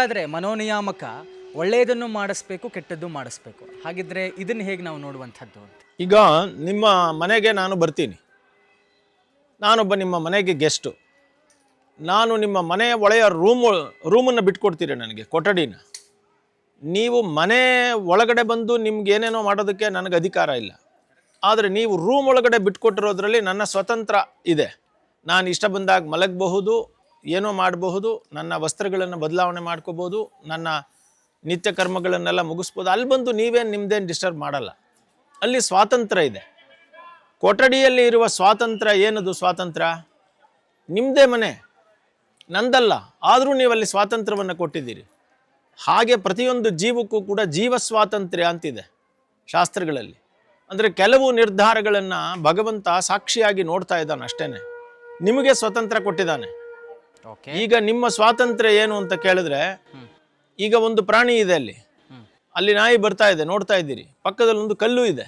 ಆದರೆ ಮನೋನಿಯಾಮಕ ಒಳ್ಳೆಯದನ್ನು ಮಾಡಿಸ್ಬೇಕು, ಕೆಟ್ಟದ್ದು ಮಾಡಿಸ್ಬೇಕು. ಹಾಗಿದ್ರೆ ಇದನ್ನು ಹೇಗೆ ನಾವು ನೋಡುವಂಥದ್ದು ಅಂತ? ಈಗ ನಿಮ್ಮ ಮನೆಗೆ ನಾನು ಬರ್ತೀನಿ, ನಾನೊಬ್ಬ ನಿಮ್ಮ ಮನೆಗೆ ಗೆಸ್ಟು. ನಾನು ನಿಮ್ಮ ಮನೆಯ ಒಳೆಯ ರೂಮನ್ನು ಬಿಟ್ಕೊಡ್ತೀರಿ ನನಗೆ, ಕೊಠಡಿನ. ನೀವು ಮನೆ ಒಳಗಡೆ ಬಂದು ನಿಮ್ಗೆ ಏನೇನೋ ಮಾಡೋದಕ್ಕೆ ನನಗೆ ಅಧಿಕಾರ ಇಲ್ಲ. ಆದರೆ ನೀವು ರೂಮ್ ಒಳಗಡೆ ಬಿಟ್ಕೊಟ್ಟಿರೋದ್ರಲ್ಲಿ ನನ್ನ ಸ್ವತಂತ್ರ ಇದೆ. ನಾನು ಇಷ್ಟ ಬಂದಾಗ ಮಲಗಬಹುದು, ಏನೋ ಮಾಡಬಹುದು, ನನ್ನ ವಸ್ತ್ರಗಳನ್ನು ಬದಲಾವಣೆ ಮಾಡ್ಕೋಬೋದು, ನನ್ನ ನಿತ್ಯ ಕರ್ಮಗಳನ್ನೆಲ್ಲ ಮುಗಿಸ್ಬೋದು. ಅಲ್ಲಿ ಬಂದು ನೀವೇನು ನಿಮ್ಮದೇನು ಡಿಸ್ಟರ್ಬ್ ಮಾಡಲ್ಲ. ಅಲ್ಲಿ ಸ್ವಾತಂತ್ರ್ಯ ಇದೆ. ಕೊಠಡಿಯಲ್ಲಿ ಇರುವ ಸ್ವಾತಂತ್ರ್ಯ ಏನದು? ಸ್ವಾತಂತ್ರ್ಯ ನಿಮ್ಮದೇ ಮನೆ, ನಂದಲ್ಲ. ಆದರೂ ನೀವಲ್ಲಿ ಸ್ವಾತಂತ್ರ್ಯವನ್ನು ಕೊಟ್ಟಿದ್ದೀರಿ. ಹಾಗೆ ಪ್ರತಿಯೊಂದು ಜೀವಕ್ಕೂ ಕೂಡ ಜೀವ ಸ್ವಾತಂತ್ರ್ಯ ಅಂತಿದೆ ಶಾಸ್ತ್ರಗಳಲ್ಲಿ. ಅಂದರೆ ಕೆಲವು ನಿರ್ಧಾರಗಳನ್ನು ಭಗವಂತ ಸಾಕ್ಷಿಯಾಗಿ ನೋಡ್ತಾ ಇದ್ದಾನೆ ಅಷ್ಟೇ. ನಿಮಗೆ ಸ್ವತಂತ್ರ ಕೊಟ್ಟಿದ್ದಾನೆ. ಈಗ ನಿಮ್ಮ ಸ್ವಾತಂತ್ರ್ಯ ಏನು ಅಂತ ಕೇಳಿದ್ರೆ, ಈಗ ಒಂದು ಪ್ರಾಣಿ ಇದೆ, ಅಲ್ಲಿ ನಾಯಿ ಬರ್ತಾ ಇದೆ, ನೋಡ್ತಾ ಇದ್ದೀರಿ. ಪಕ್ಕದಲ್ಲಿ ಒಂದು ಕಲ್ಲು ಇದೆ.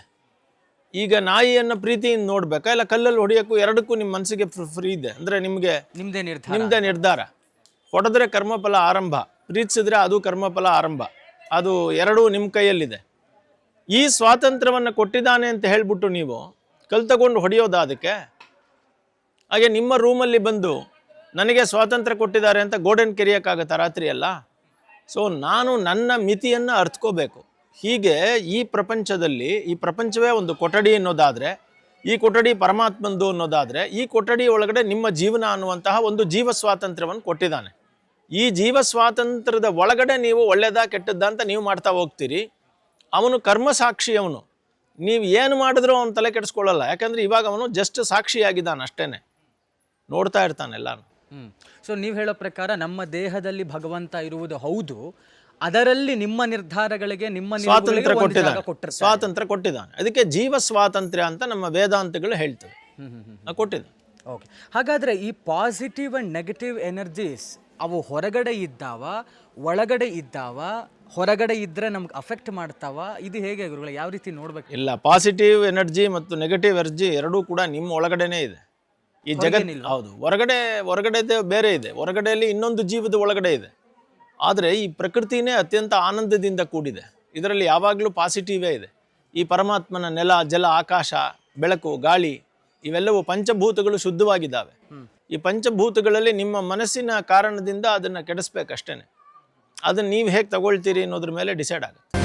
ಈಗ ನಾಯಿಯನ್ನು ಪ್ರೀತಿಯಿಂದ ನೋಡ್ಬೇಕಾ ಇಲ್ಲ ಕಲ್ಲಲ್ಲಿ ಹೊಡೆಯೋಕ್ಕೂ? ಎರಡಕ್ಕೂ ನಿಮ್ಮ ಮನಸ್ಸಿಗೆ ಫ್ರೀ ಇದೆ. ಅಂದರೆ ನಿಮಗೆ ನಿಮ್ಮದೇ ನಿರ್ಧಾರ. ಹೊಡೆದ್ರೆ ಕರ್ಮಫಲ ಆರಂಭ, ಪ್ರೀತಿಸಿದ್ರೆ ಅದು ಕರ್ಮಫಲ ಆರಂಭ. ಅದು ಎರಡೂ ನಿಮ್ಮ ಕೈಯಲ್ಲಿದೆ. ಈ ಸ್ವಾತಂತ್ರ್ಯವನ್ನು ಕೊಟ್ಟಿದ್ದಾನೆ ಅಂತ ಹೇಳ್ಬಿಟ್ಟು ನೀವು ಕಲ್ ತಗೊಂಡು ಹೊಡೆಯೋದ ಅದಕ್ಕೆ? ಹಾಗೆ ನಿಮ್ಮ ರೂಮಲ್ಲಿ ಬಂದು ನನಗೆ ಸ್ವಾತಂತ್ರ್ಯ ಕೊಟ್ಟಿದ್ದಾರೆ ಅಂತ ಗೋಡೆನ್ ಕೆರೆಯೋಕ್ಕಾಗತ್ತಾ ರಾತ್ರಿ ಎಲ್ಲ? ಸೊ ನಾನು ನನ್ನ ಮಿತಿಯನ್ನು ಅರ್ಥಕೋಬೇಕು. ಹೀಗೆ ಈ ಪ್ರಪಂಚದಲ್ಲಿ, ಈ ಪ್ರಪಂಚವೇ ಒಂದು ಕೊಠಡಿ ಅನ್ನೋದಾದರೆ, ಈ ಕೊಠಡಿ ಪರಮಾತ್ಮಂದು ಅನ್ನೋದಾದರೆ, ಈ ಕೊಠಡಿ ಒಳಗಡೆ ನಿಮ್ಮ ಜೀವನ ಅನ್ನುವಂತಹ ಒಂದು ಜೀವ ಸ್ವಾತಂತ್ರ್ಯವನ್ನು ಕೊಟ್ಟಿದ್ದಾನೆ. ಈ ಜೀವ ಸ್ವಾತಂತ್ರ್ಯದ ಒಳಗಡೆ ನೀವು ಒಳ್ಳೆಯದಾ ಕೆಟ್ಟದ್ದ ಅಂತ ನೀವು ಮಾಡ್ತಾ ಹೋಗ್ತೀರಿ. ಅವನು ಕರ್ಮಸಾಕ್ಷಿ. ಅವನು ನೀವು ಏನು ಮಾಡಿದ್ರೂ ಅವನು ತಲೆ ಕೆಡಿಸ್ಕೊಳ್ಳಲ್ಲ. ಯಾಕಂದರೆ ಇವಾಗ ಅವನು ಜಸ್ಟ್ ಸಾಕ್ಷಿಯಾಗಿದ್ದಾನೆ ಅಷ್ಟೇ, ನೋಡ್ತಾ ಇರ್ತಾನೆ ಎಲ್ಲಾನು. ಸೊ ನೀವು ಹೇಳೋ ಪ್ರಕಾರ ನಮ್ಮ ದೇಹದಲ್ಲಿ ಭಗವಂತ ಇರುವುದು ಹೌದು, ಅದರಲ್ಲಿ ನಿಮ್ಮ ನಿರ್ಧಾರಗಳಿಗೆ ನಿಮ್ಮ ಸ್ವಾತಂತ್ರ್ಯ ಕೊಟ್ಟಿದ್ದಾನೆ. ಅದಕ್ಕೆ ಜೀವ ಸ್ವಾತಂತ್ರ್ಯ ಅಂತ ನಮ್ಮ ವೇದಾಂತಗಳು ಹೇಳ್ತವೆ, ಕೊಟ್ಟಿದ್ದಾನೆ. ಓಕೆ, ಹಾಗಾದರೆ ಈ ಪಾಸಿಟಿವ್ ಆ್ಯಂಡ್ ನೆಗೆಟಿವ್ ಎನರ್ಜೀಸ್ ಅವು ಹೊರಗಡೆ ಇದ್ದಾವ, ಒಳಗಡೆ ಇದ್ದಾವ? ಹೊರಗಡೆ ಇದ್ದರೆ ನಮ್ಗೆ ಅಫೆಕ್ಟ್ ಮಾಡ್ತಾವ? ಇದು ಹೇಗೆ ಗುರುಗಳೇ, ಯಾವ ರೀತಿ ನೋಡ್ಬೇಕು? ಇಲ್ಲ, ಪಾಸಿಟಿವ್ ಎನರ್ಜಿ ಮತ್ತು ನೆಗೆಟಿವ್ ಎನರ್ಜಿ ಎರಡೂ ಕೂಡ ನಿಮ್ಮ ಒಳಗಡೆನೇ ಇದೆ. ಈ ಜಗತ್ತಿಲ್ಲ. ಹೌದು, ಹೊರಗಡೆ ಬೇರೆ ಇದೆ. ಹೊರಗಡೆಯಲ್ಲಿ ಇನ್ನೊಂದು ಜೀವದ ಒಳಗಡೆ ಇದೆ. ಆದರೆ ಈ ಪ್ರಕೃತಿನೇ ಅತ್ಯಂತ ಆನಂದದಿಂದ ಕೂಡಿದೆ. ಇದರಲ್ಲಿ ಯಾವಾಗಲೂ ಪಾಸಿಟಿವೇ ಇದೆ. ಈ ಪರಮಾತ್ಮನ ನೆಲ, ಜಲ, ಆಕಾಶ, ಬೆಳಕು, ಗಾಳಿ ಇವೆಲ್ಲವೂ ಪಂಚಭೂತಗಳು ಶುದ್ಧವಾಗಿದ್ದಾವೆ. ಈ ಪಂಚಭೂತಗಳಲ್ಲಿ ನಿಮ್ಮ ಮನಸ್ಸಿನ ಕಾರಣದಿಂದ ಅದನ್ನು ಕೆಡಿಸ್ಬೇಕಷ್ಟೇ. ಅದನ್ನು ನೀವು ಹೇಗೆ ತಗೊಳ್ತೀರಿ ಅನ್ನೋದ್ರ ಮೇಲೆ ಡಿಸೈಡ್ ಆಗುತ್ತೆ.